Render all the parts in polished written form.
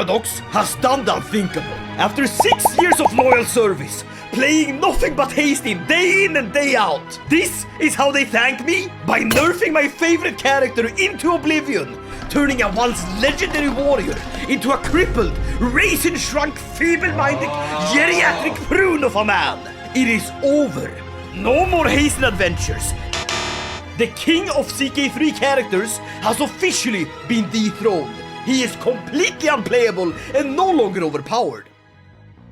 Paradox has done the unthinkable. After 6 years of loyal service, playing nothing but Haesteinn day in and day out, this is how they thank me? By nerfing my favorite character into oblivion, turning a once legendary warrior into a crippled, raisin-shrunk, feeble-minded, geriatric prune of a man. It is over. No more Haesteinn adventures. The king of CK3 characters has officially been dethroned. He is completely unplayable and no longer overpowered.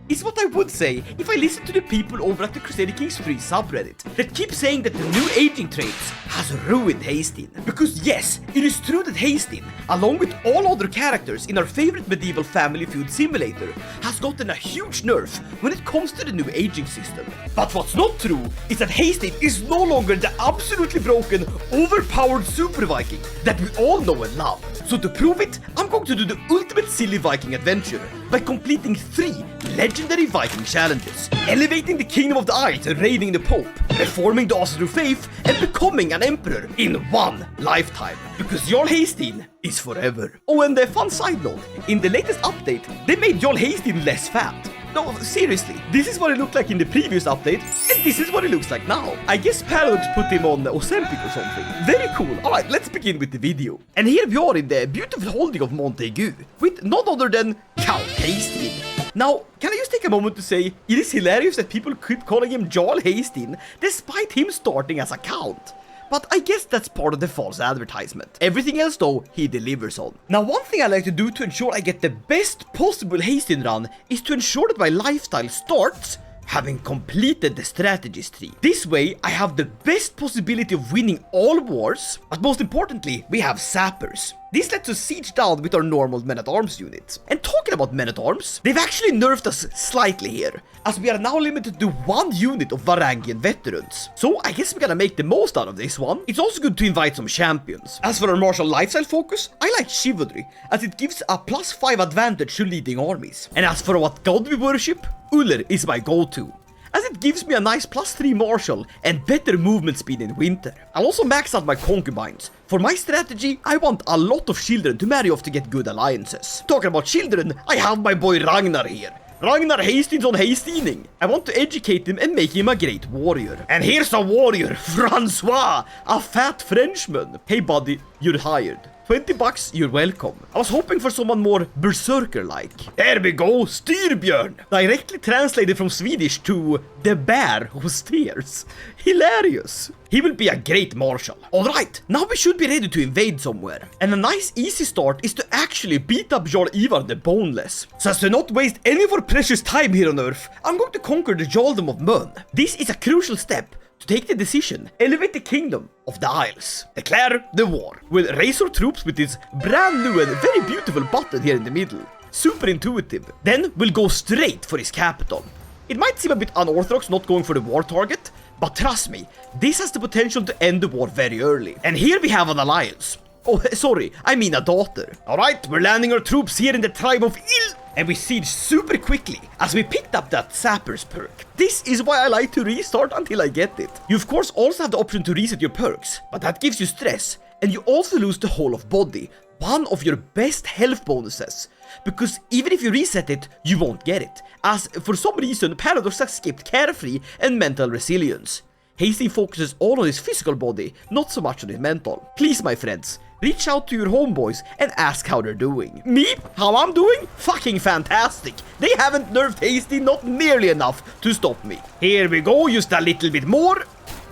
Is what I would say if I listened to the people over at the Crusader Kings 3 subreddit that keep saying that the new aging traits has ruined Haesteinn. Because yes, it is true that Haesteinn, along with all other characters in our favorite medieval family feud simulator, has gotten a huge nerf when it comes to the new aging system. But what's not true is that Haesteinn is no longer the absolutely broken, overpowered super Viking that we all know and love. So to prove it, I'm going to do the ultimate silly Viking adventure by completing 3 legendary Viking challenges, elevating the Kingdom of the Isles and raiding the Pope, reforming the Asatru faith, and becoming an emperor in one lifetime. Because Jarl Haesteinn is forever. Oh, and a fun side note, in the latest update, they made Jarl Haesteinn less fat. No, seriously, this is what it looked like in the previous update, and this is what it looks like now. I guess Paradox put him on Ozempic or something. Very cool. Alright, let's begin with the video. And here we are in the beautiful holding of Montaigu, with none other than Count Haesteinn. Now, can I just take a moment to say, it is hilarious that people keep calling him Jarl Haesteinn, despite him starting as a count. But I guess that's part of the false advertisement. Everything else though, he delivers on. Now one thing I like to do to ensure I get the best possible Haesteinn run is to ensure that my lifestyle starts having completed the strategies tree. This way, I have the best possibility of winning all wars, but most importantly, we have sappers. This lets us siege down with our normal men-at-arms units. And talking about men-at-arms, they've actually nerfed us slightly here, as we are now limited to 1 unit of Varangian veterans. So I guess we're gonna make the most out of this one. It's also good to invite some champions. As for our martial lifestyle focus, I like chivalry, as it gives a +5 advantage to leading armies. And as for what god we worship, Uller is my go-to, as it gives me a nice +3 martial and better movement speed in winter. I'll also max out my concubines. For my strategy, I want a lot of children to marry off to get good alliances. Talking about children, I have my boy Ragnar here. Ragnar Haesteinn's on Haesteinning. I want to educate him and make him a great warrior. And here's a warrior, Francois, a fat Frenchman. Hey buddy, you're hired. 20 bucks, you're welcome. I was hoping for someone more berserker-like. There we go, Styrbjörn. Directly translated from Swedish to the bear who steers. Hilarious. He will be a great marshal. Alright, now we should be ready to invade somewhere. And a nice easy start is to actually beat up Jarl Ivar the Boneless. So as to not waste any of our precious time here on Earth, I'm going to conquer the Jarldom of Mann. This is a crucial step to take the decision, elevate the Kingdom of the Isles, declare the war. We'll raise our troops with this brand new and very beautiful button here in the middle. Super intuitive. Then we'll go straight for his capital. It might seem a bit unorthodox not going for the war target, but trust me, this has the potential to end the war very early. And here we have an alliance. Oh, sorry, I mean a daughter. Alright, we're landing our troops here in the tribe of Ill, and we siege super quickly, as we picked up that Sappers perk. This is why I like to restart until I get it. You of course also have the option to reset your perks, but that gives you stress, and you also lose the whole of body, one of your best health bonuses. Because even if you reset it, you won't get it, as for some reason Paradox has skipped carefree and mental resilience. Haesteinn focuses all on his physical body, not so much on his mental. Please my friends, reach out to your homeboys and ask how they're doing. Me? How I'm doing? Fucking fantastic. They haven't nerfed Haesteinn not nearly enough to stop me. Here we go, just a little bit more.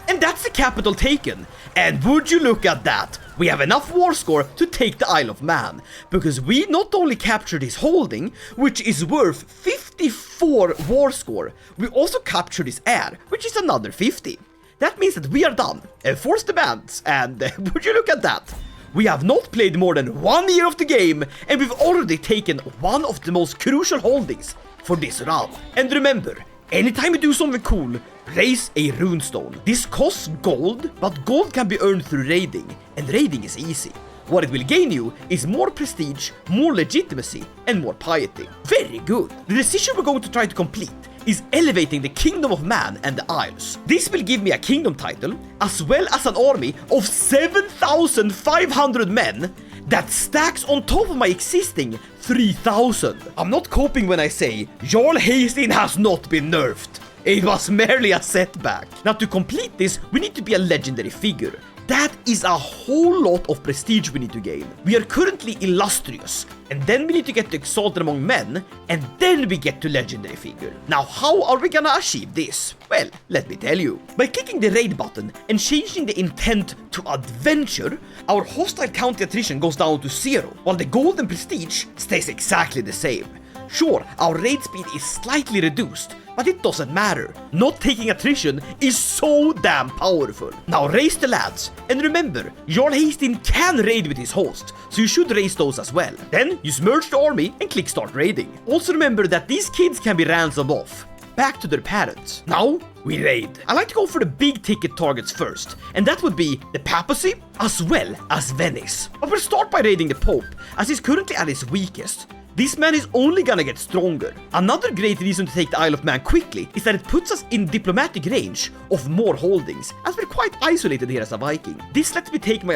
And that's the capital taken. And would you look at that? We have enough war score to take the Isle of Man, because we not only captured his holding, which is worth 54 war score, we also captured his heir, which is another 50. That means that we are done. Enforce demands, and would you look at that? We have not played more than 1 year of the game, and we've already taken one of the most crucial holdings for this run. And remember, anytime you do something cool, raise a runestone. This costs gold, but gold can be earned through raiding, and raiding is easy. What it will gain you is more prestige, more legitimacy, and more piety. Very good. The decision we're going to try to complete is elevating the Kingdom of Mann and the Isles. This will give me a kingdom title, as well as an army of 7,500 men that stacks on top of my existing 3000. I'm not coping when I say Jarl Haesteinn has not been nerfed. It was merely a setback. Now to complete this, we need to be a legendary figure. That is a whole lot of prestige we need to gain. We are currently illustrious, and then we need to get to exalted among men, and then we get to legendary figure. Now how are we gonna achieve this? Well, let me tell you. By clicking the raid button and changing the intent to adventure, our hostile county attrition goes down to 0, while the golden prestige stays exactly the same. Sure, our raid speed is slightly reduced, but it doesn't matter. Not taking attrition is so damn powerful. Now raise the lads, and remember, Jarl Haesteinn can raid with his host, so you should raise those as well. Then you merge the army and click start raiding. Also remember that these kids can be ransomed off, back to their parents. Now we raid. I like to go for the big ticket targets first, and that would be the papacy as well as Venice. But we'll start by raiding the Pope, as he's currently at his weakest. This man is only gonna get stronger. Another great reason to take the Isle of Man quickly is that it puts us in diplomatic range of more holdings, as we're quite isolated here as a Viking. This lets me take my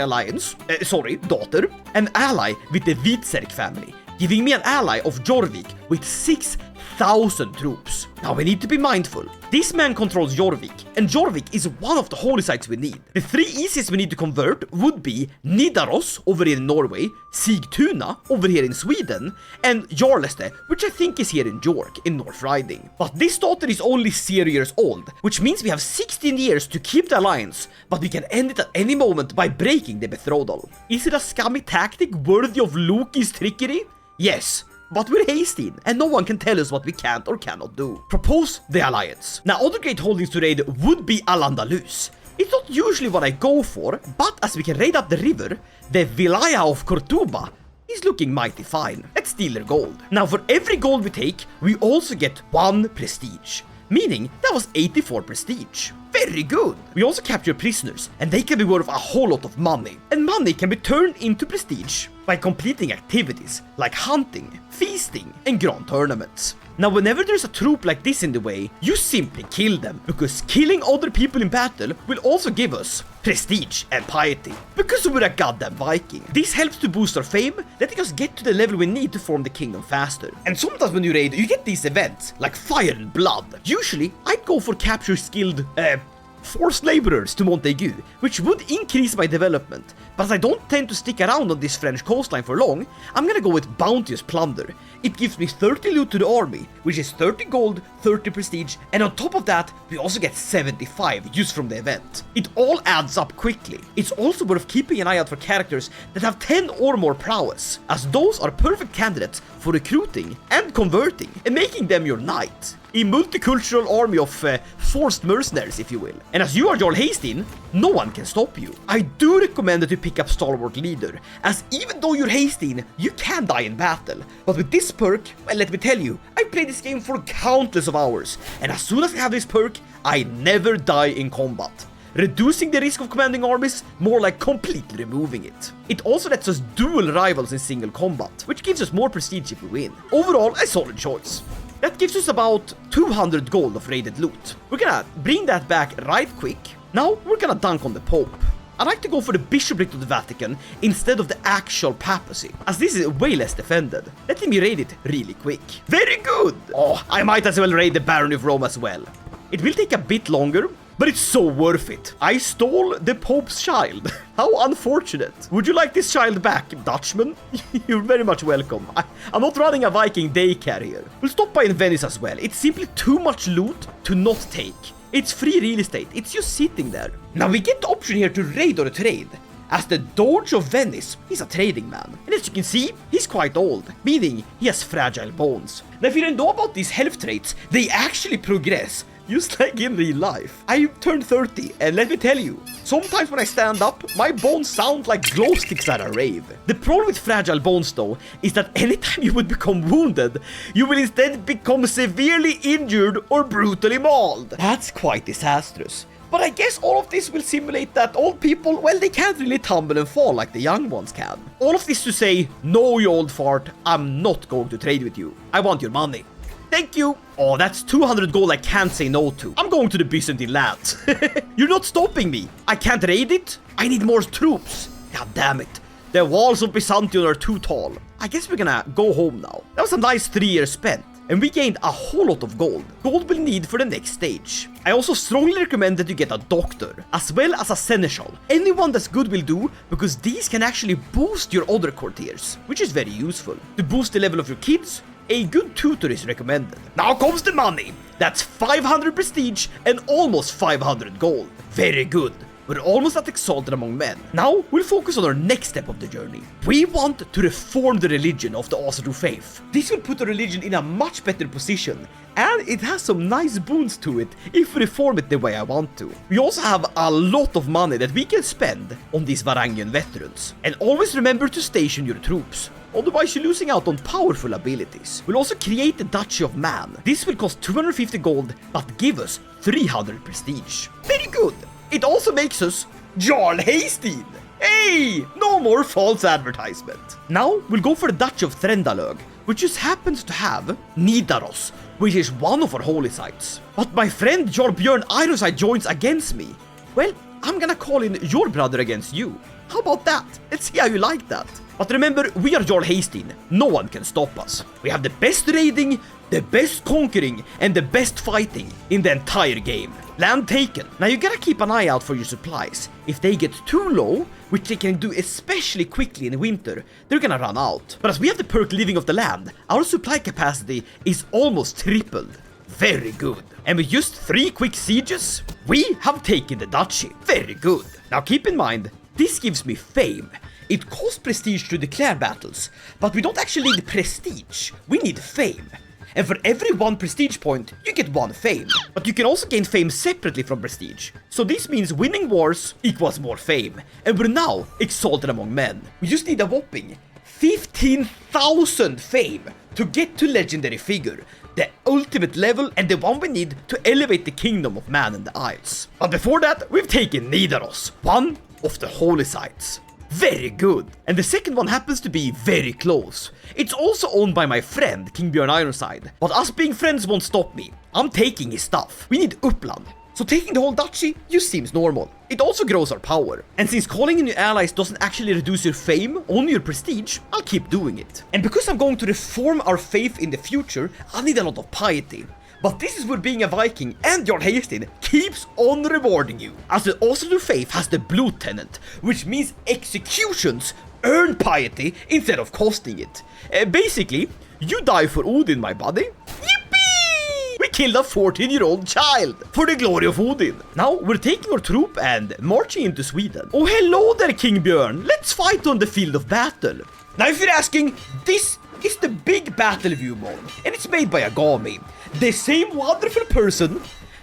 daughter, an ally with the Hvitserk family, giving me an ally of Jorvik with 6,000 troops. Now we need to be mindful. This man controls Jorvik, and Jorvik is one of the holy sites we need. The 3 easiest we need to convert would be Nidaros over here in Norway, Sigtuna over here in Sweden, and Jarleste, which I think is here in York in North Riding. But this daughter is only 0 years old, which means we have 16 years to keep the alliance, but we can end it at any moment by breaking the betrothal. Is it a scummy tactic worthy of Loki's trickery? Yes. But we're Haesteinn, and no one can tell us what we can't or cannot do. Propose the alliance. Now, other great holdings to raid would be Al-Andalus. It's not usually what I go for, but as we can raid up the river, the Vilaya of Cortuba is looking mighty fine. Let's steal their gold. Now, for every gold we take, we also get 1 prestige. Meaning, that was 84 prestige. Very good! We also capture prisoners, and they can be worth a whole lot of money. And money can be turned into prestige by completing activities like hunting, feasting, and grand tournaments. Now, whenever there's a troop like this in the way, you simply kill them, because killing other people in battle will also give us prestige and piety, because we're a goddamn Viking. This helps to boost our fame, letting us get to the level we need to form the kingdom faster. And sometimes when you raid, you get these events, like Fire and Blood. Usually, I'd go for capture skilled, forced laborers to Montaigu, which would increase my development, but as I don't tend to stick around on this French coastline for long, I'm gonna go with bounteous plunder. It gives me 30 loot to the army, which is 30 gold, 30 prestige, and on top of that, we also get 75 just from the event. It all adds up quickly. It's also worth keeping an eye out for characters that have 10 or more prowess, as those are perfect candidates for recruiting and converting, and making them your knight. A multicultural army of forced mercenaries, if you will. And as you are Jarl Haesteinn, no one can stop you. I do recommend that you pick up Stalwart Leader, as even though you're Haesteinn, you can die in battle. But with this perk, well, let me tell you, I played this game for countless of hours, and as soon as I have this perk, I never die in combat. Reducing the risk of commanding armies, more like completely removing it. It also lets us duel rivals in single combat, which gives us more prestige if we win. Overall, a solid choice. That gives us about 200 gold of raided loot. We're gonna bring that back right quick. Now, we're gonna dunk on the Pope. I like to go for the bishopric of the Vatican instead of the actual papacy, as this is way less defended. Let me raid it really quick. Very good! Oh, I might as well raid the Barony of Rome as well. It will take a bit longer, but it's so worth it. I stole the Pope's child. How unfortunate. Would you like this child back, Dutchman? You're very much welcome. I'm not running a Viking daycare here. We'll stop by in Venice as well. It's simply too much loot to not take. It's free real estate. It's just sitting there. Now we get the option here to raid or trade. As the Doge of Venice, he's a trading man. And as you can see, he's quite old, meaning he has fragile bones. Now if you don't know about these health traits, they actually progress, just like in real life. I turned 30, and let me tell you, sometimes when I stand up, my bones sound like glow sticks at a rave. The problem with fragile bones though, is that anytime you would become wounded, you will instead become severely injured or brutally mauled. That's quite disastrous. But I guess all of this will simulate that old people, well, they can't really tumble and fall like the young ones can. All of this to say, no, you old fart, I'm not going to trade with you. I want your money. Thank you. Oh, that's 200 gold I can't say no to. I'm going to the Byzantine lands. You're not stopping me. I can't raid it. I need more troops. God damn it. The walls of Byzantium are too tall. I guess we're gonna go home now. That was a nice 3 years spent. And we gained a whole lot of gold. Gold we'll need for the next stage. I also strongly recommend that you get a doctor, as well as a seneschal. Anyone that's good will do, because these can actually boost your other courtiers, which is very useful. To boost the level of your kids, a good tutor is recommended. Now comes the money. That's 500 prestige and almost 500 gold. Very good. We're almost at Exalted Among Men. Now, we'll focus on our next step of the journey. We want to reform the religion of the Asatru faith. This will put the religion in a much better position, and it has some nice boons to it if we reform it the way I want to. We also have a lot of money that we can spend on these Varangian veterans. And always remember to station your troops. Otherwise you're losing out on powerful abilities. We'll also create the Duchy of Mann. This will cost 250 gold, but give us 300 prestige. Very good. It also makes us Jarl Haesteinn. Hey, no more false advertisement. Now we'll go for the Duchy of Threndalög, which just happens to have Nidaros, which is one of our holy sites. But my friend Jarl Björn Ironside joins against me. Well, I'm gonna call in your brother against you. How about that? Let's see how you like that. But remember, we are Jarl Haesteinn. No one can stop us. We have the best raiding, the best conquering, and the best fighting in the entire game. Land taken. Now you gotta keep an eye out for your supplies. If they get too low, which they can do especially quickly in winter, they're gonna run out. But as we have the perk Living of the Land, our supply capacity is almost tripled. Very good. And with just 3 quick sieges, we have taken the duchy. Very good. Now keep in mind, this gives me fame. It costs prestige to declare battles, but we don't actually need prestige. We need fame. And for every 1 prestige point, you get 1 fame. But you can also gain fame separately from prestige. So this means winning wars equals more fame. And we're now Exalted Among Men. We just need a whopping 15,000 fame to get to Legendary Figure, the ultimate level and the one we need to elevate the Kingdom of Mann and the Isles. But before that, we've taken Nidaros, one of the holy sites. Very good. And the second one happens to be very close. It's also owned by my friend, King Björn Ironside. But us being friends won't stop me. I'm taking his stuff. We need Uppland. So taking the whole duchy just seems normal. It also grows our power. And since calling in your allies doesn't actually reduce your fame, only your prestige, I'll keep doing it. And because I'm going to reform our faith in the future, I need a lot of piety. But this is where being a Viking and Jarl Haesteinn keeps on rewarding you. As the Asatru faith has the blue tenant, which means executions earn piety instead of costing it. Basically, you die for Odin, my buddy. Yippee! We killed a 14-year-old child for the glory of Odin. Now we're taking our troop and marching into Sweden. Oh, hello there, King Björn. Let's fight on the field of battle. Now if you're asking, this is the big battle view mod, and it's made by Agami, the same wonderful person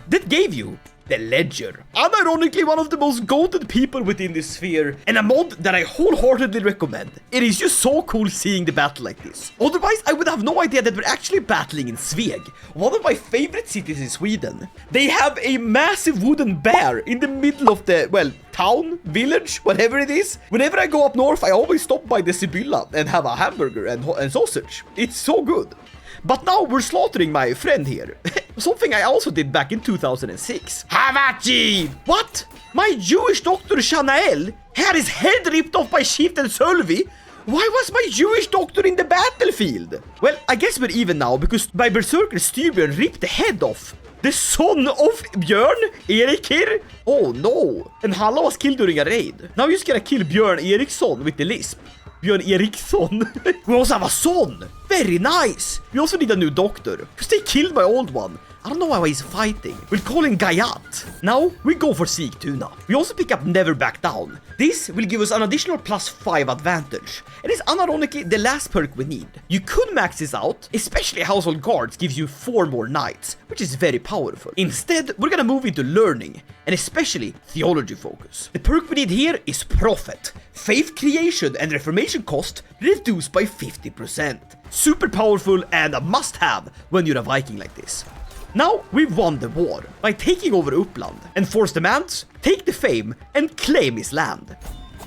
that gave you the Ledger. Unironically one of the most goated people within this sphere, and a mod that I wholeheartedly recommend. It is just so cool seeing the battle like this. Otherwise, I would have no idea that we're actually battling in Sveg, one of my favorite cities in Sweden. They have a massive wooden bear in the middle of the, well, town, village, whatever it is. Whenever I go up north, I always stop by the Sibylla and have a hamburger and sausage. It's so good. But now we're slaughtering my friend here. Something I also did back in 2006. Havachi! What? My Jewish doctor Shanael had his head ripped off by Chieftain Sölvi? Why was my Jewish doctor in the battlefield? Well, I guess we're even now because my berserker Styrbjörn ripped the head off. The son of Björn, Erik here? Oh no. And Halla was killed during a raid. Now you're just gonna kill Björn Eriksson with the lisp. Björn Eriksson. We also have a son. Very nice. We also need a new doctor, because they killed my old one. I don't know why he's fighting. We'll call him Gayat. Now, we go for Sigtuna. We also pick up Never Back Down. This will give us an additional +5 advantage. And it's unironically the last perk we need. You could max this out, especially Household Guards gives you 4 more knights, which is very powerful. Instead, we're gonna move into Learning, and especially Theology focus. The perk we need here is Prophet. Faith creation and reformation cost reduced by 50%. Super powerful and a must-have when you're a Viking like this. Now we've won the war by taking over Uppland, and force demands, take the fame and claim his land.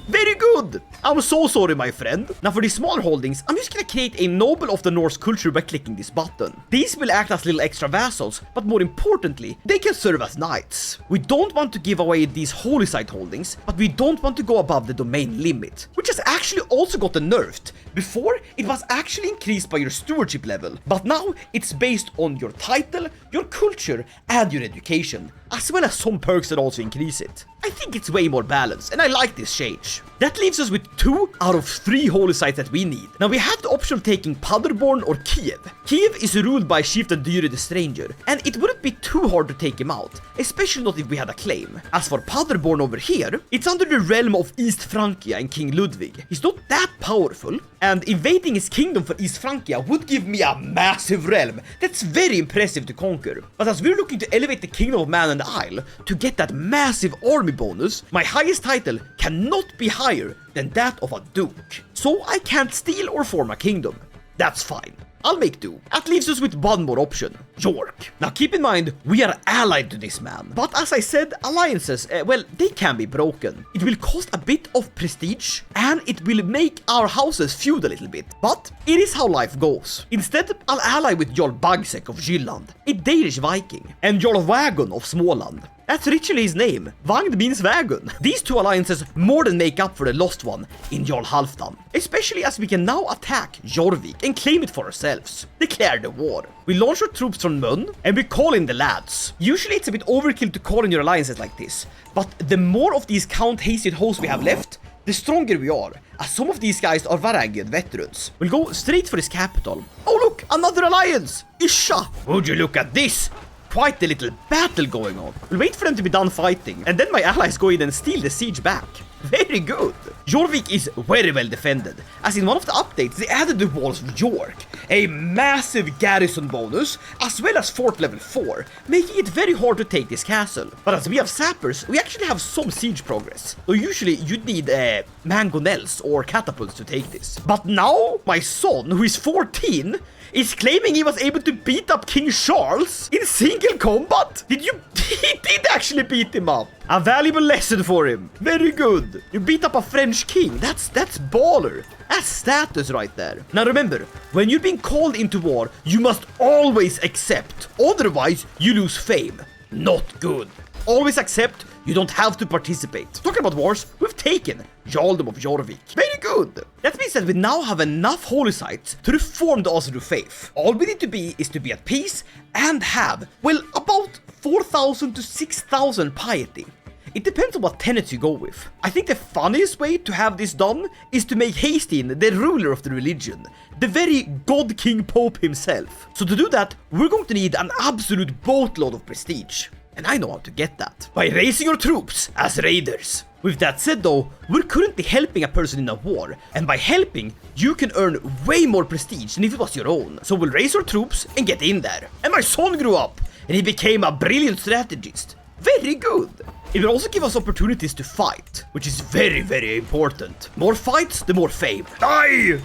Very good! I'm so sorry, my friend. Now for these smaller holdings, I'm just gonna create a noble of the Norse culture by clicking this button. These will act as little extra vassals, but more importantly, they can serve as knights. We don't want to give away these holy site holdings, but we don't want to go above the domain limit, which has actually also gotten nerfed. Before, it was actually increased by your stewardship level, but now it's based on your title, your culture, and your education, as well as some perks that also increase it. I think it's way more balanced, and I like this change. That leaves us with 2 out of 3 holy sites that we need. Now we have the option of taking Paderborn or Kiev. Kiev is ruled by Chieftain Dyre the Stranger, and it wouldn't be too hard to take him out, especially not if we had a claim. As for Paderborn over here, it's under the realm of East Francia and King Ludwig. He's not that powerful, and invading his kingdom for East Francia would give me a massive realm that's very impressive to conquer. But as we're looking to elevate the Kingdom of Mann and the Isle to get that massive army bonus, my highest title cannot be higher than that of a duke. So I can't steal or form a kingdom. That's fine. I'll make do. That leaves us with one more option, York. Now keep in mind, we are allied to this man. But as I said, alliances, well, they can be broken. It will cost a bit of prestige, and it will make our houses feud a little bit. But it is how life goes. Instead, I'll ally with Jarl Bagsek of Jylland, a Danish Viking, and Jarl Wagon of Småland. That's literally his name. Vagn means wagon. These 2 alliances more than make up for the lost one in Jarl Halfdan. Especially as we can now attack Jorvik and claim it for ourselves. Declare the war. We launch our troops from Mun and we call in the lads. Usually it's a bit overkill to call in your alliances like this, but the more of these Count Haesteinn hosts we have left, the stronger we are, as some of these guys are Varangian veterans. We'll go straight for his capital. Oh look, another alliance! Isha! Would you look at this? Quite a little battle going on. We'll wait for them to be done fighting, and then my allies go in and steal the siege back. Very good. Jorvik is very well defended, as in one of the updates they added the walls of York, a massive garrison bonus, as well as fort level 4, making it very hard to take this castle. But as we have sappers, we actually have some siege progress, though usually you'd need mangonels or catapults to take this. But now, my son, who is 14, is claiming he was able to beat up King Charles in single combat. He did actually beat him up. A valuable lesson for him. Very good. You beat up a French king. That's baller. That's status right there. Now remember, when you're being called into war, you must always accept. Otherwise, you lose fame. Not good. Always accept. You don't have to participate. Talking about wars, we've taken Jarldom of Jorvik. Very good. That means that we now have enough holy sites to reform the Asatru faith. All we need to be is to be at peace and have, well, about 4,000 to 6,000 piety. It depends on what tenets you go with. I think the funniest way to have this done is to make Haesteinn the ruler of the religion, the very god king pope himself. So to do that, we're going to need an absolute boatload of prestige. And I know how to get that. By raising your troops as raiders. With that said though, we're currently helping a person in a war, and by helping, you can earn way more prestige than if it was your own. So we'll raise our troops and get in there. And my son grew up, and he became a brilliant strategist. Very good. It will also give us opportunities to fight, which is very, very important. More fights, the more fame. Die!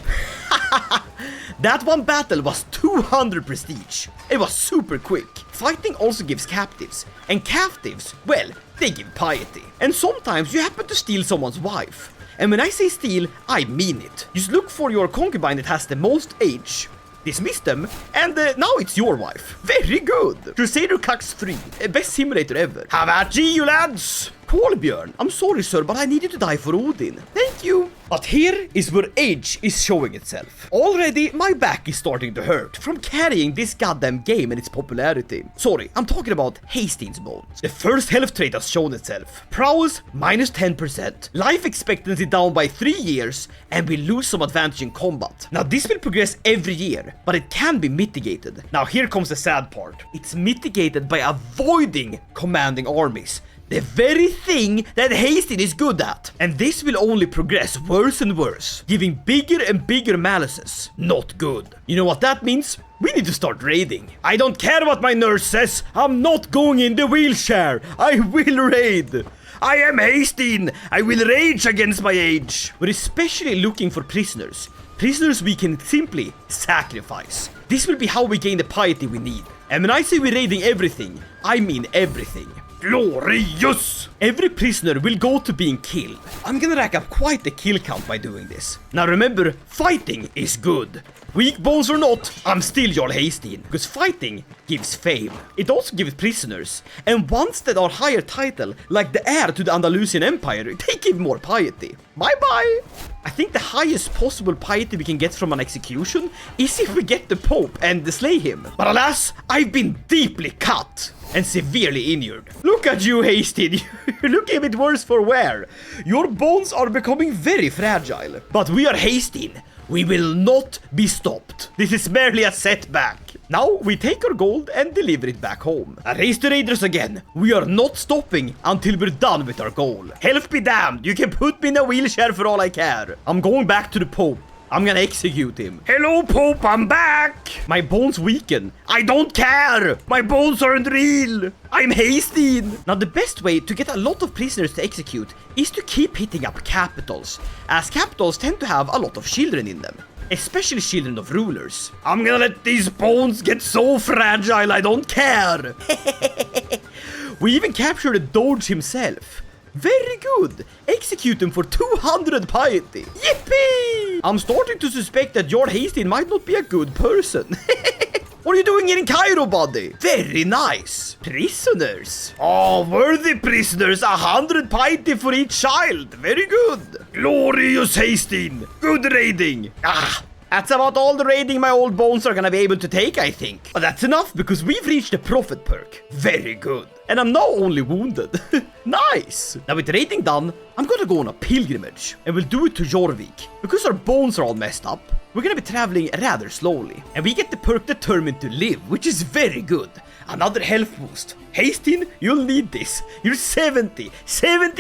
That one battle was 200 prestige. It was super quick. Fighting also gives captives, and captives, well, they give piety. And sometimes you happen to steal someone's wife. And when I say steal, I mean it. Just look for your concubine that has the most age, dismiss them, and now it's your wife. Very good. Crusader Kings 3, best simulator ever. Have at ye, you lads! Kolbjörn, I'm sorry sir, but I need you to die for Odin. Thank you. But here is where age is showing itself. Already, my back is starting to hurt from carrying this goddamn game and its popularity. Sorry, I'm talking about Haesteinn's bones. The first health trait has shown itself. Prowess, minus 10%. Life expectancy down by 3 years, and we lose some advantage in combat. Now this will progress every year, but it can be mitigated. Now here comes the sad part. It's mitigated by avoiding commanding armies. The very thing that Haesteinn is good at. And this will only progress worse and worse, giving bigger and bigger malices. Not good. You know what that means? We need to start raiding. I don't care what my nurse says. I'm not going in the wheelchair. I will raid. I am Haesteinn. I will rage against my age. We're especially looking for prisoners. Prisoners we can simply sacrifice. This will be how we gain the piety we need. And when I say we're raiding everything, I mean everything. Glorious! Every prisoner will go to being killed. I'm gonna rack up quite the kill count by doing this. Now remember, fighting is good. Weak bones or not, I'm still Jarl Haesteinn, because fighting gives fame. It also gives prisoners, and ones that are higher title, like the heir to the Andalusian Empire, they give more piety. Bye-bye! I think the highest possible piety we can get from an execution is if we get the Pope and slay him. But alas, I've been deeply cut and severely injured. Look at you, Haesteinn. You're looking a bit worse for wear. Your bones are becoming very fragile. But we are Haesteinn. We will not be stopped. This is merely a setback. Now we take our gold and deliver it back home. Raise the raiders again. We are not stopping until we're done with our goal. Health be damned. You can put me in a wheelchair for all I care. I'm going back to the Pope. I'm gonna execute him. Hello, Pope, I'm back! My bones weaken. I don't care! My bones aren't real! I'm Haesteinn! Now, the best way to get a lot of prisoners to execute is to keep hitting up capitals, as capitals tend to have a lot of children in them. Especially children of rulers. I'm gonna let these bones get so fragile I don't care! We even captured the Doge himself. Very good! Execute him for 200 piety! Yippee! I'm starting to suspect that Jarl Haesteinn might not be a good person. What are you doing here in Cairo, buddy? Very nice! Prisoners! Oh, worthy prisoners! 100 piety for each child! Very good! Glorious Haesteinn! Good raiding! That's about all the raiding my old bones are gonna be able to take, I think. But that's enough, because we've reached the Prophet perk. Very good. And I'm now only wounded. Nice! Now with raiding done, I'm gonna go on a pilgrimage. And we'll do it to Jorvik. Because our bones are all messed up, we're gonna be traveling rather slowly. And we get the perk Determined to Live, which is very good. Another health boost. Haesteinn, you'll need this. You're 70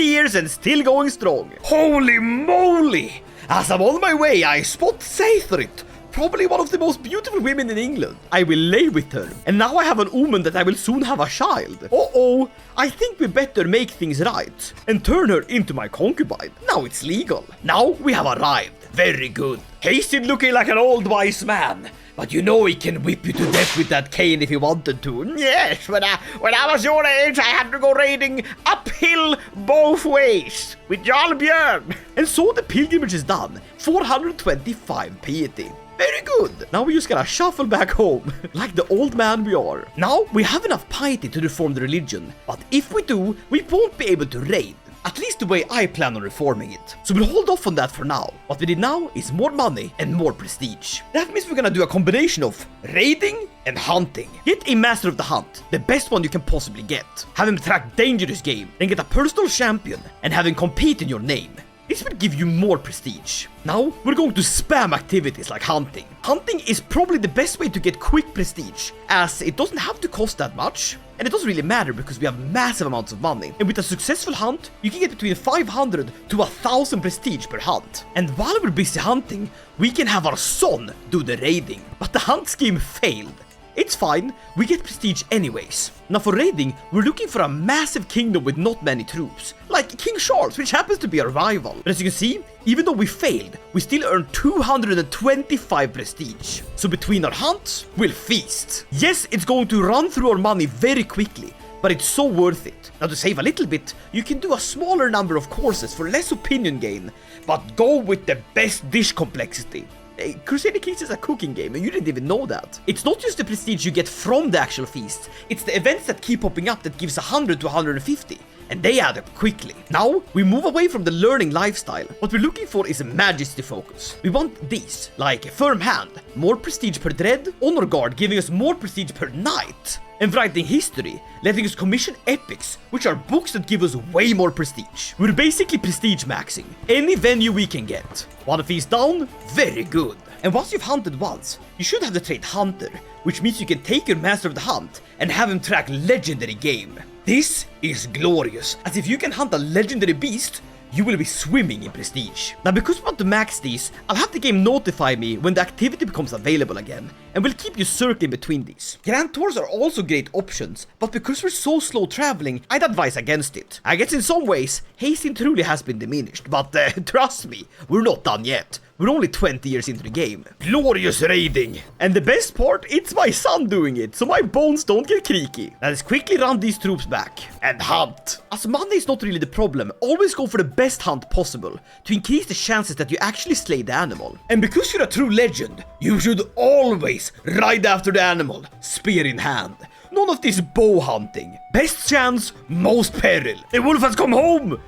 years and still going strong. Holy moly! As I'm on my way, I spot Saithrit, probably one of the most beautiful women in England. I will lay with her, and now I have an omen that I will soon have a child. Uh-oh, I think we better make things right and turn her into my concubine. Now it's legal. Now we have arrived. Very good. Haesteinn looking like an old wise man. But you know he can whip you to death with that cane if he wanted to. Yes, when I was your age, I had to go raiding uphill both ways with Jarl Björn. And so the pilgrimage is done. 425 piety. Very good. Now we just gotta shuffle back home, like the old man we are. Now we have enough piety to reform the religion. But if we do, we won't be able to raid. At least the way I plan on reforming it. So we'll hold off on that for now. What we need now is more money and more prestige. That means we're gonna do a combination of raiding and hunting. Get a Master of the Hunt, the best one you can possibly get. Have him track dangerous game, then get a personal champion and have him compete in your name. This will give you more prestige. Now, we're going to spam activities like hunting. Hunting is probably the best way to get quick prestige, as it doesn't have to cost that much. And it doesn't really matter because we have massive amounts of money. And with a successful hunt, you can get between 500 to 1000 prestige per hunt. And while we're busy hunting, we can have our son do the raiding. But the hunt scheme failed. It's fine, we get prestige anyways. Now for raiding, we're looking for a massive kingdom with not many troops, like King Charles, which happens to be our rival. But as you can see, even though we failed, we still earned 225 prestige. So between our hunts, we'll feast. Yes, it's going to run through our money very quickly, but it's so worth it. Now to save a little bit, you can do a smaller number of courses for less opinion gain, but go with the best dish complexity. Crusader Kings is a cooking game, and you didn't even know that. It's not just the prestige you get from the actual feast, it's the events that keep popping up that gives 100 to 150, and they add up quickly. Now, we move away from the learning lifestyle. What we're looking for is a majesty focus. We want these, like a firm hand, more prestige per dread, honor guard giving us more prestige per night, and writing history, letting us commission epics, which are books that give us way more prestige. We're basically prestige maxing any venue we can get. One feast down, very good. And once you've hunted once, you should have the trait Hunter, which means you can take your Master of the Hunt and have him track legendary game. This is glorious, as if you can hunt a legendary beast, you will be swimming in prestige. Now because we want to max these, I'll have the game notify me when the activity becomes available again, and we'll keep you circling between these. Grand Tours are also great options, but because we're so slow traveling, I'd advise against it. I guess in some ways, Haesteinn truly has been diminished, but trust me, we're not done yet. We're only 20 years into the game. Glorious raiding. And the best part, it's my son doing it, so my bones don't get creaky. Let's quickly run these troops back. And hunt. As money is not really the problem, always go for the best hunt possible to increase the chances that you actually slay the animal. And because you're a true legend, you should always ride after the animal, spear in hand. None of this bow hunting. Best chance, most peril. The wolf has come home.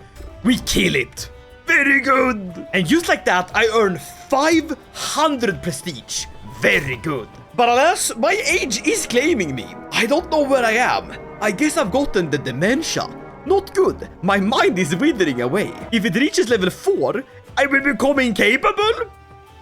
We kill it. Very good. And just like that, I earn 500 prestige. Very good. But alas, my age is claiming me. I don't know where I am. I guess I've gotten the dementia. Not good. My mind is withering away. If it reaches level 4, I will become incapable.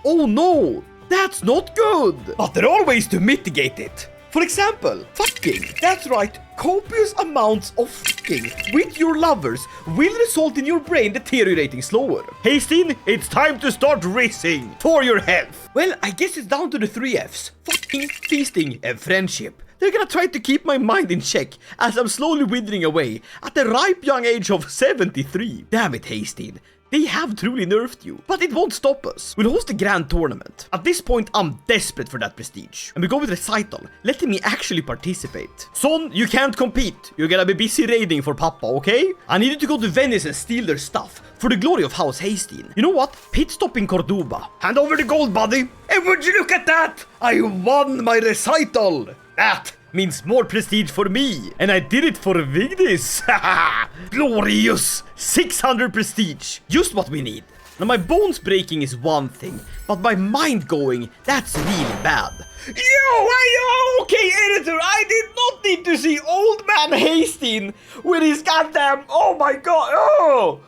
Oh no, that's not good. But there are ways to mitigate it. For example, fucking. That's right, copious amounts of fucking with your lovers will result in your brain deteriorating slower. Haesteinn, it's time to start racing for your health. Well, I guess it's down to the 3 Fs. Fucking, feasting, and friendship. They're gonna try to keep my mind in check as I'm slowly withering away at the ripe young age of 73. Damn it, Haesteinn. They have truly nerfed you, but it won't stop us. We'll host a grand tournament. At this point, I'm desperate for that prestige. And we go with Recital, letting me actually participate. Son, you can't compete. You're gonna be busy raiding for Papa, okay? I needed to go to Venice and steal their stuff for the glory of House Haesteinn. You know what? Pit stop in Cordoba. Hand over the gold, buddy. And would you look at that? I won my Recital. That means more prestige for me. And I did it for Vigdis. Glorious. 600 prestige. Just what we need. Now my bones breaking is one thing, but my mind going, that's really bad. Yo, are you okay, editor? I did not need to see old man Haesteinn with his goddamn, oh my god, oh!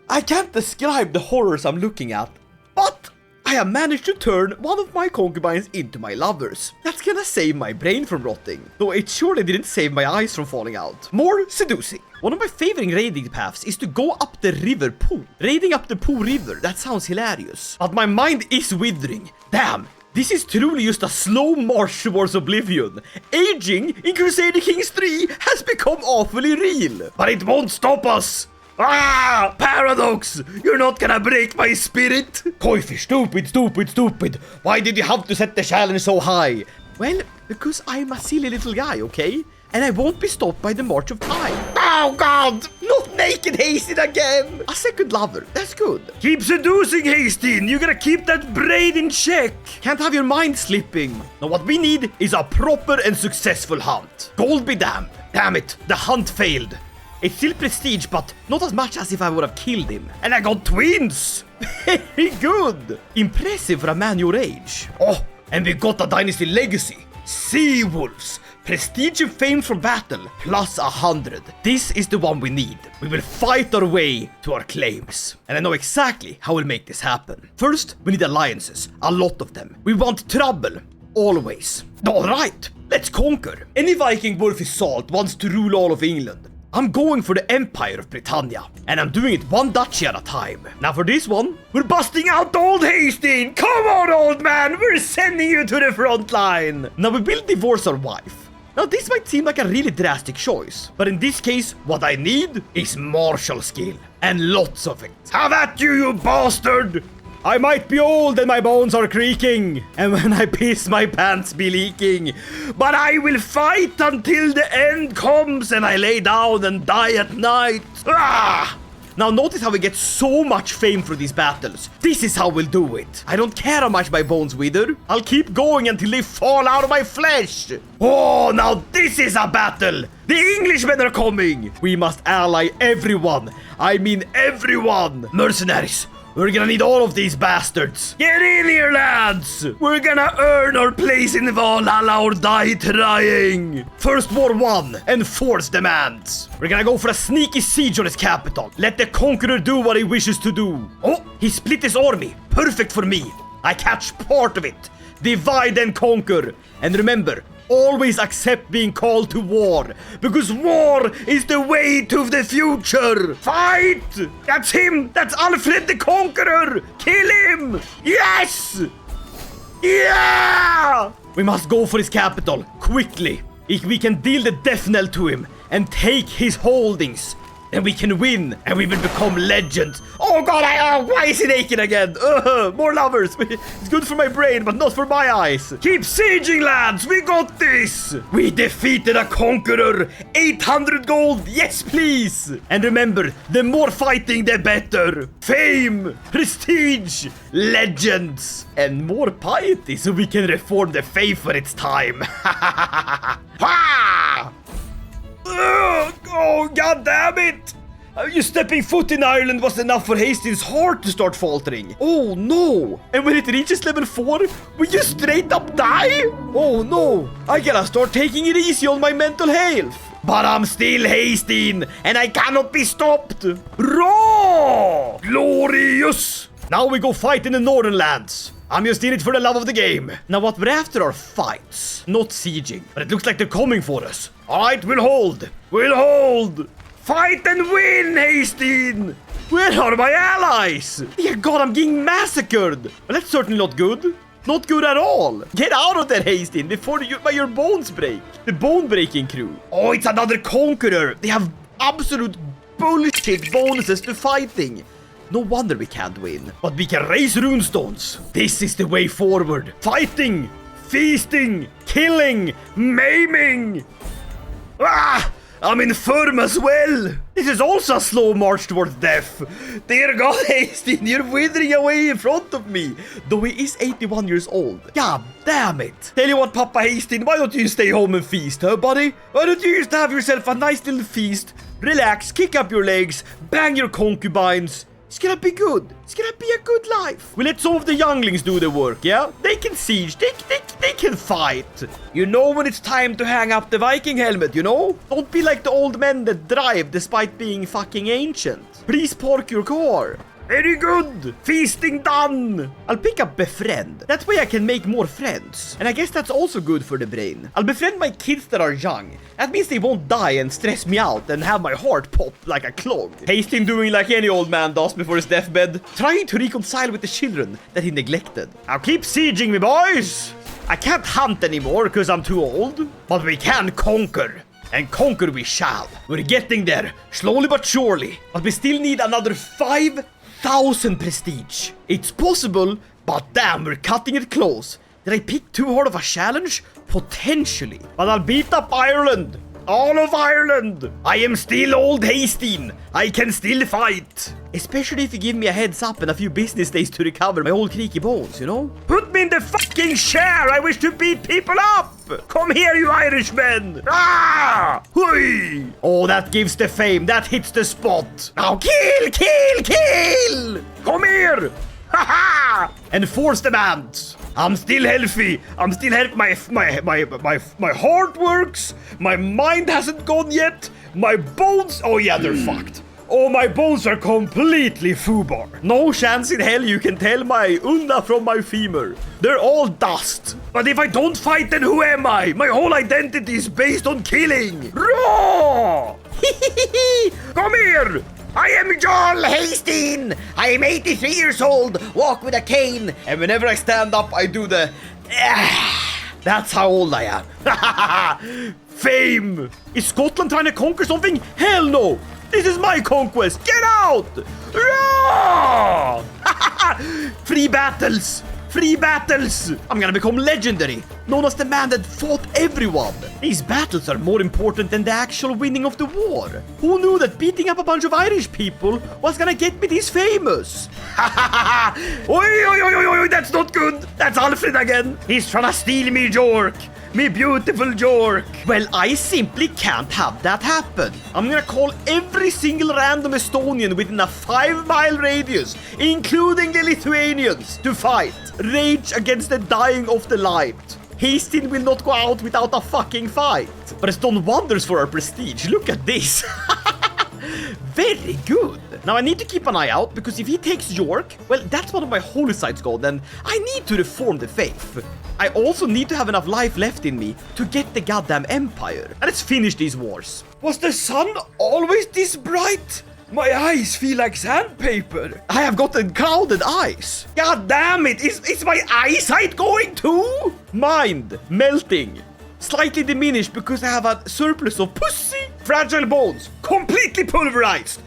I can't describe the horrors I'm looking at, but I have managed to turn one of my concubines into my lovers. That's gonna save my brain from rotting, though it surely didn't save my eyes from falling out. More seducing. One of my favorite raiding paths is to go up the river Pooh. Raiding up the Pooh River, that sounds hilarious. But my mind is withering. Damn, this is truly just a slow march towards oblivion. Aging in Crusader Kings 3 has become awfully real. But it won't stop us. Ah! Paradox! You're not gonna break my spirit! Koifish, stupid, stupid, stupid! Why did you have to set the challenge so high? Well, because I'm a silly little guy, okay? And I won't be stopped by the march of time. Oh god! Not naked Haesteinn again! A second lover, that's good. Keep seducing, Haesteinn! You gotta keep that brain in check! Can't have your mind slipping. Now what we need is a proper and successful hunt. Gold be damned. Damn it, the hunt failed. It's still prestige, but not as much as if I would have killed him. And I got twins! Very good! Impressive for a man your age. Oh, and we got a dynasty legacy. Sea wolves. Prestige and fame from battle, plus 100. This is the one we need. We will fight our way to our claims. And I know exactly how we'll make this happen. First, we need alliances. A lot of them. We want trouble. Always. Alright, let's conquer. Any Viking worth his salt wants to rule all of England. I'm going for the Empire of Britannia, and I'm doing it one duchy at a time. Now for this one, we're busting out old Haesteinn! Come on, old man! We're sending you to the front line! Now we will divorce our wife. Now this might seem like a really drastic choice, but in this case, what I need is martial skill, and lots of it. Have at you, you bastard! I might be old and my bones are creaking, and when I piss my pants be leaking, but I will fight until the end comes and I lay down and die at night. Ah! Now notice how we get so much fame through these battles. This is how we'll do it. I don't care how much my bones wither. I'll keep going until they fall out of my flesh. Oh, now this is a battle. The Englishmen are coming. We must ally everyone. I mean everyone. Mercenaries. We're gonna need all of these bastards. Get in here, lads! We're gonna earn our place in Valhalla or die trying. First war won, enforce demands. We're gonna go for a sneaky siege on his capital. Let the conqueror do what he wishes to do. Oh, he split his army. Perfect for me. I catch part of it. Divide and conquer. And remember, always accept being called to war, because war is the way to the future. Fight! That's him! That's Alfred the Conqueror! Kill him! Yes! Yeah! We must go for his capital, quickly. If we can deal the death knell to him and take his holdings, then we can win and we will become legends. Oh god, why is he naked again? More lovers. It's good for my brain, but not for my eyes. Keep sieging, lads. We got this. We defeated a conqueror. 800 gold. Yes, please. And remember, the more fighting, the better. Fame, prestige, legends, and more piety so we can reform the faith for its time. Ha! Oh, god damn it! Just stepping foot in Ireland was enough for Haestein's heart to start faltering. Oh no! And when it reaches level 4, we just straight up die? Oh no! I gotta start taking it easy on my mental health. But I'm still Haesteinn, and I cannot be stopped. Raw! Glorious! Now we go fight in the northern lands. I'm just in it for the love of the game. Now what we're after are fights, not sieging. But it looks like they're coming for us. Alright, we'll hold. We'll hold. Fight and win, Haesteinn! Where are my allies? Dear God, I'm getting massacred. Well, that's certainly not good. Not good at all. Get out of there, Haesteinn, before your bones break. The bone-breaking crew. Oh, it's another conqueror. They have absolute bullshit bonuses to fighting. No wonder we can't win. But we can raise runestones. This is the way forward. Fighting, feasting, killing, maiming. Ah! I'm infirm as well. This is also a slow march towards death. Dear God, Haesteinn, you're withering away in front of me. Though he is 81 years old. God damn it. Tell you what, Papa Haesteinn, why don't you stay home and feast, huh, buddy? Why don't you just have yourself a nice little feast, relax, kick up your legs, bang your concubines. It's gonna be good. It's gonna be a good life. We let some of the younglings do the work, yeah? They can siege. They can fight. You know when it's time to hang up the Viking helmet, you know? Don't be like the old men that drive despite being fucking ancient. Please park your car. Very good. Feasting done. I'll pick up befriend. That way I can make more friends. And I guess that's also good for the brain. I'll befriend my kids that are young. That means they won't die and stress me out and have my heart pop like a clog. Haesteinn doing like any old man does before his deathbed. Trying to reconcile with the children that he neglected. Now keep sieging me, boys. I can't hunt anymore because I'm too old. But we can conquer. And conquer we shall. We're getting there, slowly but surely. But we still need another 5,000 prestige. It's possible, but damn, we're cutting it close. Did I pick too hard of a challenge? Potentially. But I'll beat up Ireland. All of Ireland. I am still old Haesteinn. I can still fight. Especially if you give me a heads up and a few business days to recover my old creaky bones, you know? Put me in the fucking chair. I wish to beat people up. Come here, you Irishmen. Ah! Hui! Oh, that gives the fame. That hits the spot. Now kill, kill, kill. Come here. Ha ha! Enforce demands. I'm still healthy. I'm still healthy. My heart works. My mind hasn't gone yet. My bones. Oh yeah, they're fucked. Oh, my bones are completely foobar. No chance in hell you can tell my ulna from my femur. They're all dust. But if I don't fight, then who am I? My whole identity is based on killing. Raw! Come here. I am Jarl Haesteinn. I am 83 years old, walk with a cane, and whenever I stand up, I do the... That's how old I am. Fame. Is Scotland trying to conquer something? Hell no. This is my conquest. Get out. Free battles. Free battles! I'm gonna become legendary, known as the man that fought everyone. These battles are more important than the actual winning of the war. Who knew that beating up a bunch of Irish people was gonna get me this famous? Oi, that's not good. That's Alfred again. He's trying to steal me, Jork. Me beautiful Jork. Well, I simply can't have that happen. I'm gonna call every single random Estonian within a 5-mile radius, including the Lithuanians, to fight. Rage against the dying of the light. Haesteinn will not go out without a fucking fight. But it's done wonders for our prestige. Look at this. Very good. Now I need to keep an eye out, because if he takes York, well, that's one of my holy sites gone, and I need to reform the faith. I also need to have enough life left in me to get the goddamn empire. And let's finish these wars. Was the sun always this bright? My eyes feel like sandpaper. I have gotten clouded eyes. God damn it, is my eyesight going too? Mind melting. Slightly diminished because I have a surplus of pussy. Fragile bones. completely pulverized.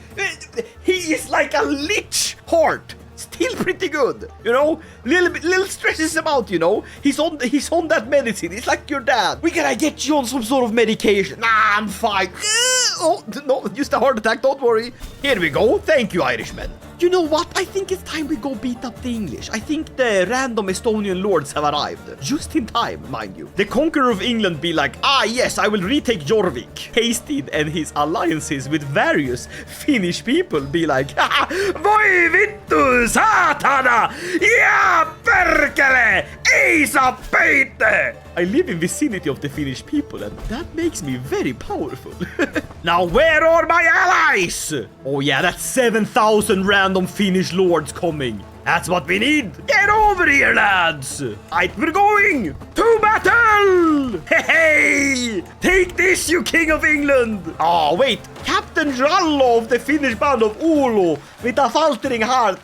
He is like a lich heart. Still pretty good, you know. Little stresses him out, you know. He's on that medicine. He's like your dad. We gotta get you on some sort of medication. Nah, I'm fine. Oh no, just a heart attack. Don't worry. Here we go. Thank you, Irishman. You know what? I think it's time we go beat up the English. I think the random Estonian lords have arrived. Just in time, mind you. The conqueror of England be like, ah yes, I will retake Jorvik. Haesteinn and his alliances with various Finnish people be like, voi vittu saatana! Ja perkele! Ei saa peite! I live in vicinity of the Finnish people and that makes me very powerful. Now where are my allies? Oh yeah, that's 7,000 random Finnish lords coming. That's what we need. Get over here, lads. We're going to battle. Hey, take this, you king of England. Oh wait, Captain Jarl of the Finnish band of Olo with a faltering heart.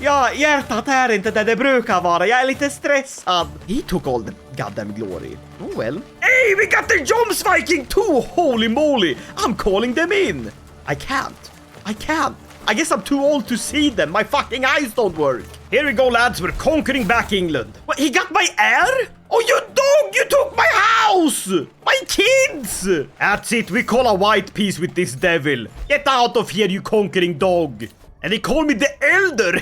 Ja, hjärtat är inte där det brukar vara. Jag är lite stressad. He took all the goddamn glory. Oh well. Hey, we got the Joms Viking too! Holy moly! I'm calling them in. I can't. I guess I'm too old to see them. My fucking eyes don't work. Here we go, lads. We're conquering back England. What, he got my heir? Oh, you dog! You took my house! My kids! That's it. We call a white peace with this devil. Get out of here, you conquering dog. And they call me the Elder.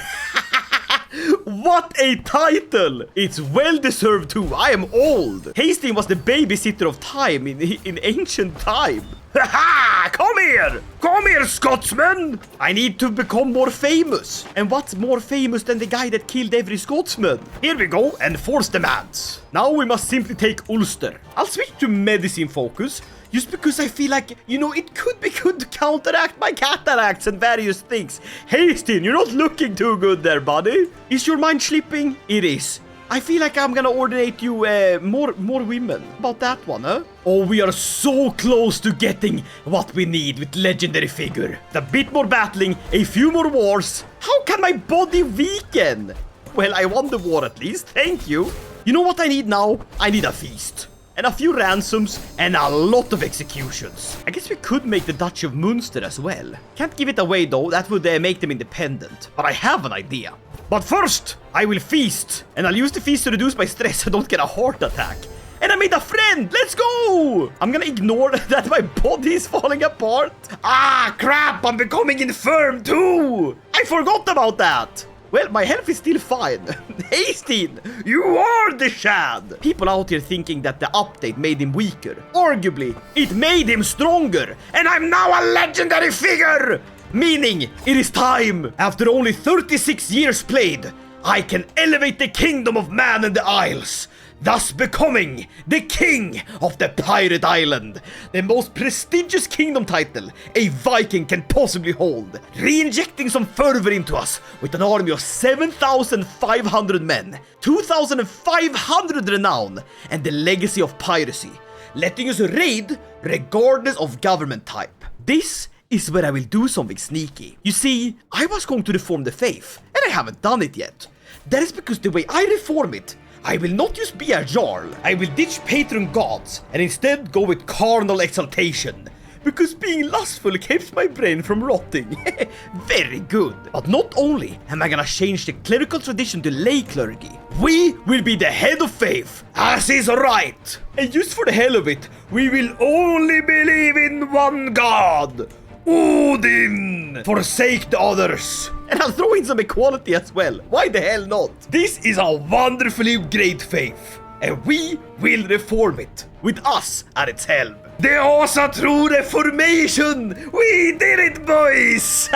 What a title! It's well deserved too. I am old. Haesteinn was the babysitter of time in ancient time. Ha! Come here, Scotsman! I need to become more famous. And what's more famous than the guy that killed every Scotsman? Here we go, enforce demands. Now we must simply take Ulster. I'll switch to medicine focus. Just because I feel like, you know, it could be good to counteract my cataracts and various things. Haesteinn, you're not looking too good there, buddy. Is your mind slipping? It is. I feel like I'm gonna ordinate you more women. About that one, huh? Oh, we are so close to getting what we need with legendary figure. A bit more battling, a few more wars. How can my body weaken? Well, I won the war at least. Thank you. You know what I need now? I need a feast. And a few ransoms, and a lot of executions. I guess we could make the Duchy of Munster as well. Can't give it away though, that would make them independent. But I have an idea. But first, I will feast. And I'll use the feast to reduce my stress so I don't get a heart attack. And I made a friend! Let's go! I'm gonna ignore that my body is falling apart. Ah, crap! I'm becoming infirm too! I forgot about that! Well, my health is still fine. Haesteinn, you are the Shad! People out here thinking that the update made him weaker. Arguably, it made him stronger. And I'm now a legendary figure! Meaning, it is time. After only 36 years played, I can elevate the Kingdom of Mann and the Isles. Thus becoming the King of the Pirate Island, the most prestigious kingdom title a Viking can possibly hold, re-injecting some fervor into us with an army of 7,500 men, 2,500 renown, and the legacy of piracy, letting us raid regardless of government type. This is where I will do something sneaky. You see, I was going to reform the faith, and I haven't done it yet. That is because the way I reform it, I will not just be a Jarl. I will ditch patron gods and instead go with carnal exaltation. Because being lustful keeps my brain from rotting. Very good. But not only am I gonna change the clerical tradition to lay clergy, we will be the head of faith, as is right. And just for the hell of it, we will only believe in one god. Odin! Forsake the others. And I'll throw in some equality as well. Why the hell not? This is a wonderfully great faith. And we will reform it. With us at its helm. The Asatru Reformation! We did it, boys!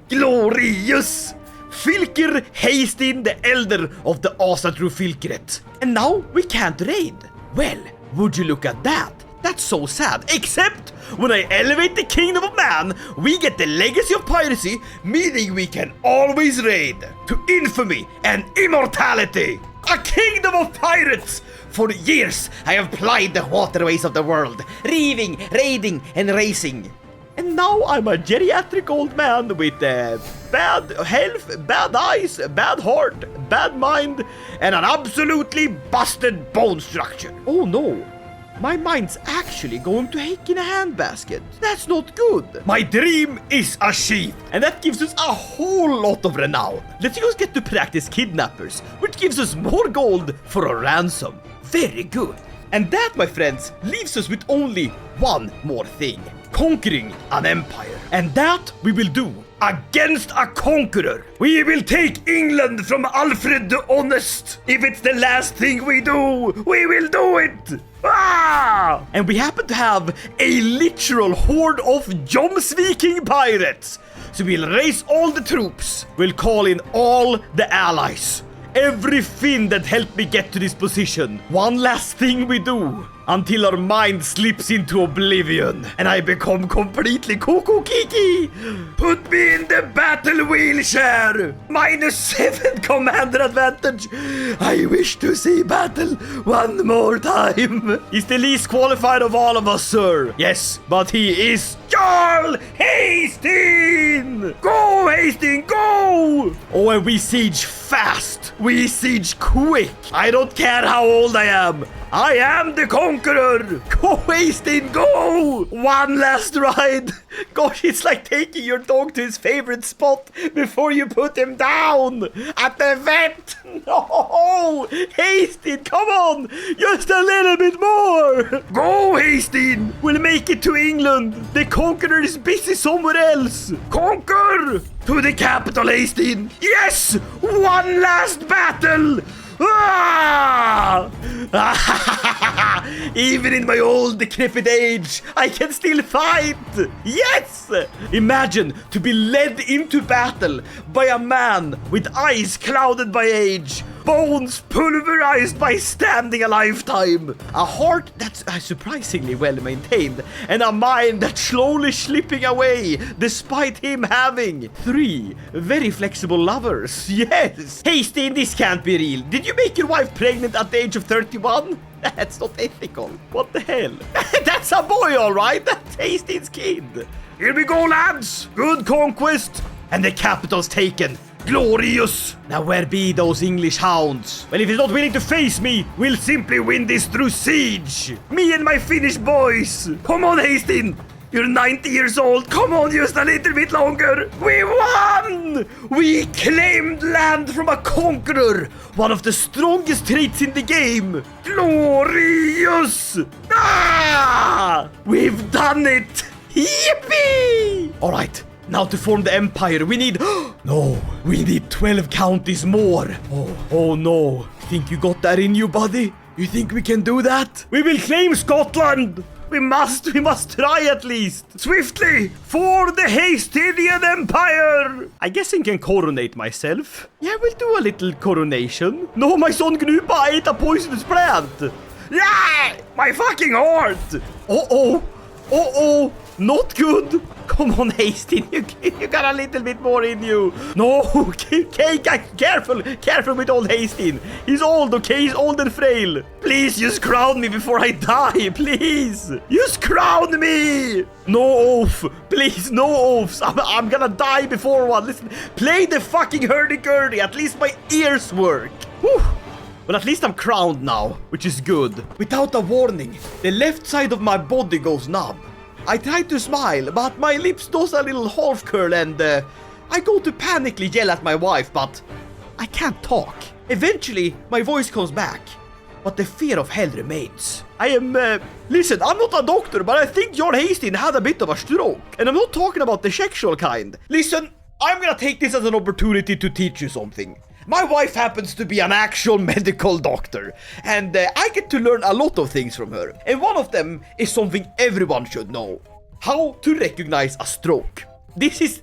Glorious! Fylkir Haesteinn, the elder of the Asatru Fylkeret. And now we can't raid. Well, would you look at that? That's so sad. Except when I elevate the Kingdom of Mann, we get the legacy of piracy, meaning we can always raid to infamy and immortality. A kingdom of pirates! For years, I have plied the waterways of the world, reaving, raiding, and racing. And now I'm a geriatric old man with bad health, bad eyes, bad heart, bad mind, and an absolutely busted bone structure. Oh no. My mind's actually going to heck in a handbasket. That's not good. My dream is achieved, and that gives us a whole lot of renown. Let's just get to practice kidnappers, which gives us more gold for a ransom. Very good. And that, my friends, leaves us with only one more thing. Conquering an empire. And that we will do against a conqueror. We will take England from Alfred the Honest. If it's the last thing we do, we will do it. Ah! And we happen to have a literal horde of Viking pirates. So we'll raise all the troops. We'll call in all the allies. Every Finn that helped me get to this position. One last thing we do until our mind slips into oblivion and I become completely cuckoo kiki. Put me in the battle wheelchair. -7 commander advantage. I wish to see battle one more time. He's the least qualified of all of us, sir. Yes, but he is Jarl Haesteinn. Go, Haesteinn, go. Oh, and we siege fast. We siege quick. I don't care how old I am. I am the conqueror. Go, Haesteinn, go. One last ride. Gosh, it's like taking your dog to his favorite spot before you put him down. At the vet. No, Haesteinn, come on. Just a little bit more. Go, Haesteinn. We'll make it to England. The conqueror is busy somewhere else. Conquer. To the capital, Haesteinn. Yes, one last battle. Ah! Even in my old decrepit age, I can still fight! Yes! Imagine to be led into battle by a man with eyes clouded by age, bones pulverized by standing a lifetime, a heart that's surprisingly well maintained, and a mind that's slowly slipping away despite him having 3 very flexible lovers. Yes! Haesteinn, this can't be real. Did you make your wife pregnant at the age of 31? That's not ethical. What the hell? That's a boy, all right. That's Haesteinn's kid. Here we go, lads. Good conquest. And the capital's taken. Glorious. Now where be those English hounds? Well, if he's not willing to face me, we'll simply win this through siege. Me and my Finnish boys. Come on, Haesteinn. You're 90 years old. Come on, just a little bit longer. We won! We claimed land from a conqueror. One of the strongest traits in the game. Glorious! Ah! We've done it! Yippee! All right. Now to form the empire, we need... No, we need 12 counties more. Oh no. Think you got that in you, buddy? You think we can do that? We will claim Scotland. We must try at least. Swiftly, for the Haesteinian Empire. I guess I can coronate myself. Yeah, we'll do a little coronation. No, my son Gnupa ate a poisonous plant. Yeah, my fucking heart. Uh-oh, not good. Come on, Haesteinn, you got a little bit more in you. No, okay, careful with old Haesteinn. He's old, okay? He's old and frail. Please, just crown me before I die, please. Just crown me. No oath, please, no oaths. I'm gonna die before one. Listen, play the fucking hurdy-gurdy. At least my ears work. Whew. Well, at least I'm crowned now, which is good. Without a warning, the left side of my body goes numb. I try to smile, but my lips does a little half curl and I go to panically yell at my wife, but I can't talk. Eventually, my voice comes back, but the fear of hell remains. I am, listen, I'm not a doctor, but I think Jarl Haesteinn had a bit of a stroke. And I'm not talking about the sexual kind. Listen, I'm gonna take this as an opportunity to teach you something. My wife happens to be an actual medical doctor, and I get to learn a lot of things from her. And one of them is something everyone should know. How to recognize a stroke. This is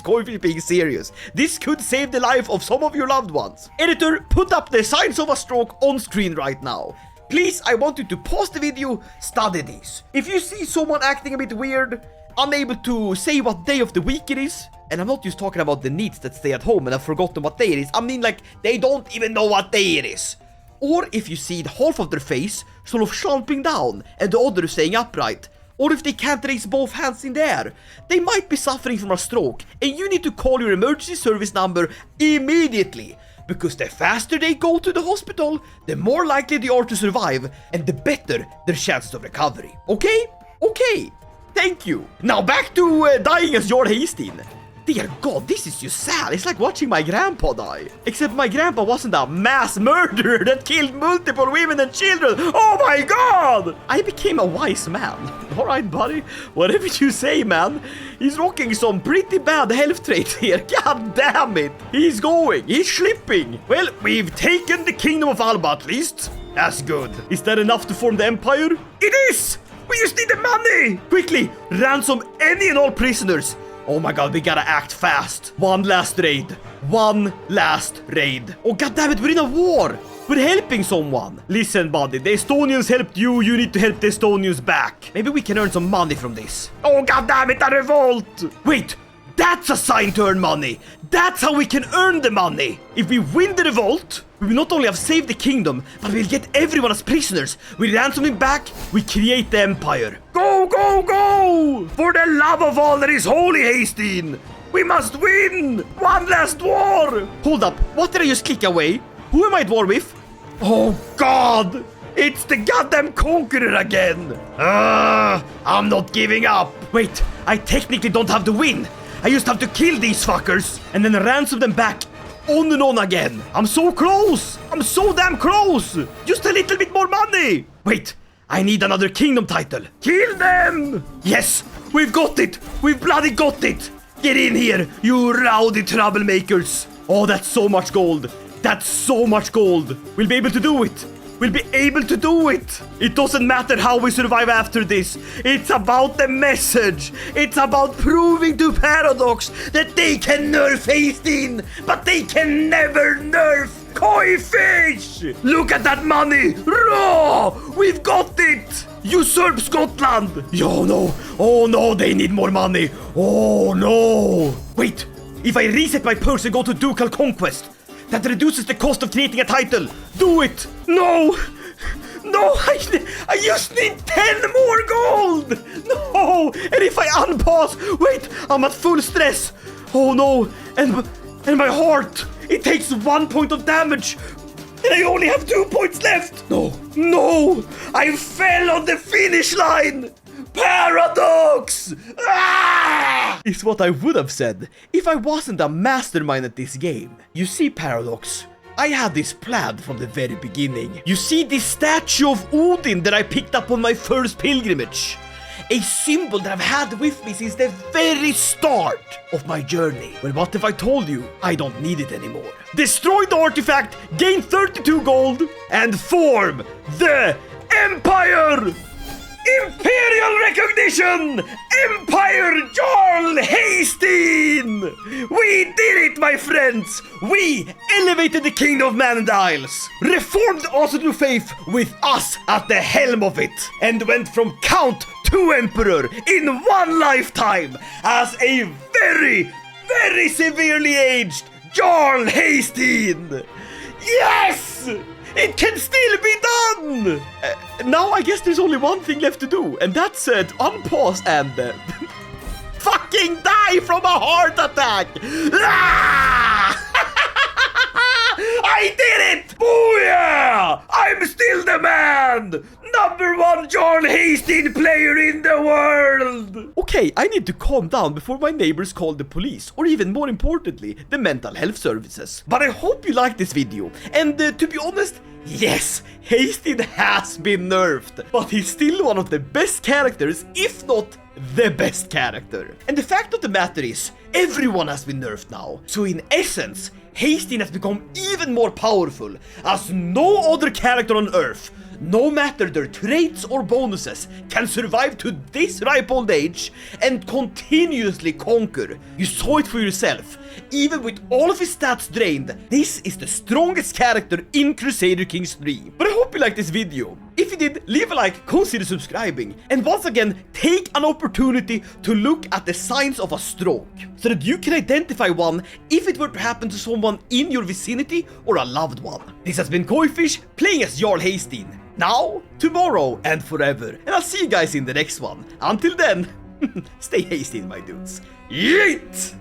Koifish being serious. This could save the life of some of your loved ones. Editor, put up the signs of a stroke on screen right now. Please, I want you to pause the video, study these. If you see someone acting a bit weird, unable to say what day of the week it is, and I'm not just talking about the needs that stay at home and have forgotten what day it is. I mean, like, they don't even know what day it is. Or if you see half of their face sort of slumping down and the other staying upright. Or if they can't raise both hands in the air. They might be suffering from a stroke and you need to call your emergency service number immediately. because the faster they go to the hospital, the more likely they are to survive, and the better their chances of recovery. Okay? Okay. Thank you. Now back to dying as Jarl Haesteinn. Dear God, this is just sad. It's like watching my grandpa die. Except my grandpa wasn't a mass murderer that killed multiple women and children. Oh my God! I became a wise man. Alright, buddy. Whatever you say, man. He's rocking some pretty bad health traits here. God damn it. He's going. He's slipping. Well, we've taken the Kingdom of Alba at least. That's good. Is that enough to form the Empire? It is! We just need the money! Quickly, ransom any and all prisoners. Oh my God, we gotta act fast. One last raid. One last raid. Oh God damn it, we're in a war. We're helping someone. Listen, buddy, the Estonians helped you. You need to help the Estonians back. Maybe we can earn some money from this. Oh God damn it, a revolt. Wait, that's a sign to earn money. That's how we can earn the money. If we win the revolt, we will not only have saved the kingdom, but we'll get everyone as prisoners. We ransom him back, we create the empire. Go, go, go! For the love of all that is holy, Haesteinn! We must win! One last war! Hold up, what did I just click away? Who am I at war with? Oh God! It's the goddamn conqueror again! I'm not giving up! Wait, I technically don't have to win! I just have to kill these fuckers and then ransom them back on and on again. I'm so close. I'm so damn close. Just a little bit more money. Wait, I need another kingdom title. Kill them. Yes, we've got it. We've bloody got it. Get in here, you rowdy troublemakers. Oh, that's so much gold. That's so much gold. We'll be able to do it. We'll be able to do it. It doesn't matter how we survive after this. It's about the message. It's about proving to Paradox that they can nerf Haesteinn, but they can never nerf Koifish. Look at that money. Raw. We've got it. Usurp Scotland. Oh no, they need more money. Oh no. Wait, if I reset my purse and go to Ducal Conquest, that reduces the cost of creating a title. Do it! No! No, I just need 10 more gold! No! And if I unpause, wait, I'm at full stress. Oh no, and my heart, it takes 1 point of damage. And I only have 2 points left. No, I fell on the finish line. Paradox! Ah! Is what I would have said if I wasn't a mastermind at this game. You see, Paradox, I had this planned from the very beginning. You see this statue of Odin that I picked up on my first pilgrimage. A symbol that I've had with me since the very start of my journey. Well, what if I told you I don't need it anymore? Destroy the artifact, gain 32 gold, and form the Empire! Imperial recognition! Empire Jarl Haesteinn! We did it, my friends! We elevated the Kingdom of Mann and the Isles, reformed the Asatru faith with us at the helm of it, and went from Count to Emperor in one lifetime as a very, very severely aged Jarl Haesteinn! Yes! It can still be done! Now I guess there's only one thing left to do, and that's unpause and fucking die from a heart attack! Ah! I did it! Booyah! I'm still the man! #1 Jarl Haesteinn player in the world! Okay, I need to calm down before my neighbors call the police, or even more importantly, the mental health services. But I hope you liked this video, and to be honest, yes, Haesteinn has been nerfed, but he's still one of the best characters, if not the best character. And the fact of the matter is, everyone has been nerfed now, so in essence, Haesteinn has become even more powerful as no other character on Earth, no matter their traits or bonuses, can survive to this ripe old age and continuously conquer. You saw it for yourself. Even with all of his stats drained, this is the strongest character in Crusader Kings 3. But I hope you liked this video. If you did, leave a like, consider subscribing, and once again, take an opportunity to look at the signs of a stroke, so that you can identify one if it were to happen to someone in your vicinity or a loved one. This has been Koifish, playing as Jarl Haesteinn. Now, tomorrow, and forever. And I'll see you guys in the next one. Until then, stay Haesteinn, my dudes. Yeet!